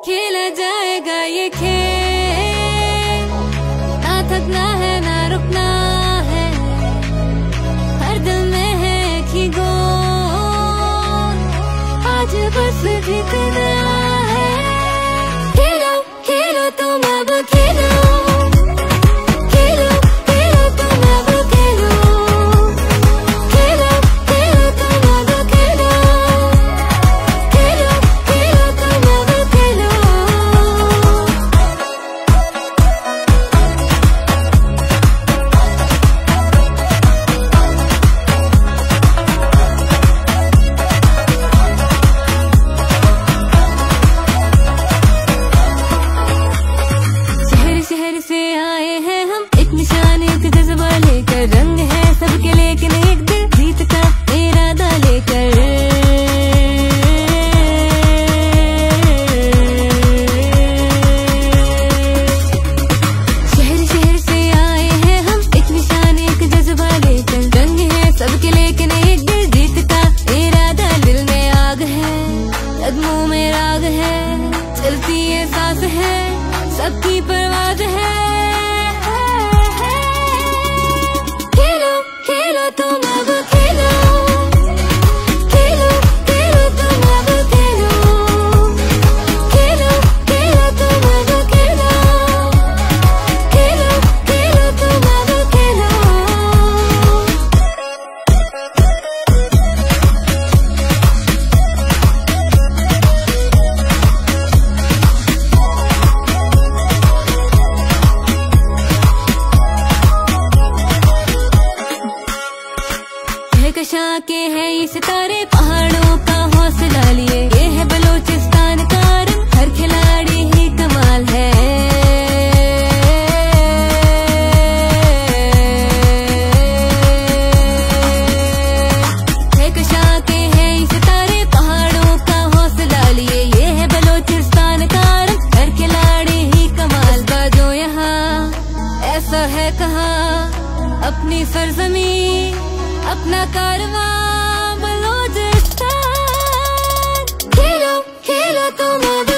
खेला जाएगा ये खेल, ना थकना है ना रुकना है, हर दिल में है एक ही गोल, आज बस जीतना है। खेलो खेलो तुम अब खेलो, खेलो खेलो तुम अब खेलो, खेलो खेलो तुम अब खेलो, खेलो खेलो तुम अब खेलो। शहर शहर से आए हैं हम, एक निशान एक जज्बा लेकर, रंग है सबके लेकिन एक दिल जीत का इरादा लेकर। शहर शहर से आए हैं हम, एक निशान एक जज्बा लेकर, रंग है सबके लेकिन एक दिल जीत का इरादा। दिल में आग है, कदमों में राग है, चलती ये सांस है, सबकी परवाज़ है। खेलो खेलो तुम अब खेलो, खेलो खेलो तुम अब खेलो, खेलो खेलो तुम अब खेलो, खेलो खेलो तुम अब खेलो। कहकशां के हैं ये सितारे, पहाड़ों का हौसला लिए, ये है बलोचिस्तान का रंग, हर खिलाड़ी ही कमाल है। कहकशां के हैं ये सितारे, पहाड़ों का हौसला लिए, ये है बलोचिस्तान का रंग, हर खिलाड़ी ही कमाल। बाजो यहाँ ऐसा है कहाँ, अपनी सरजमीं अपना कारवां बलोचिस्तान। खेलो खेलो तुम अब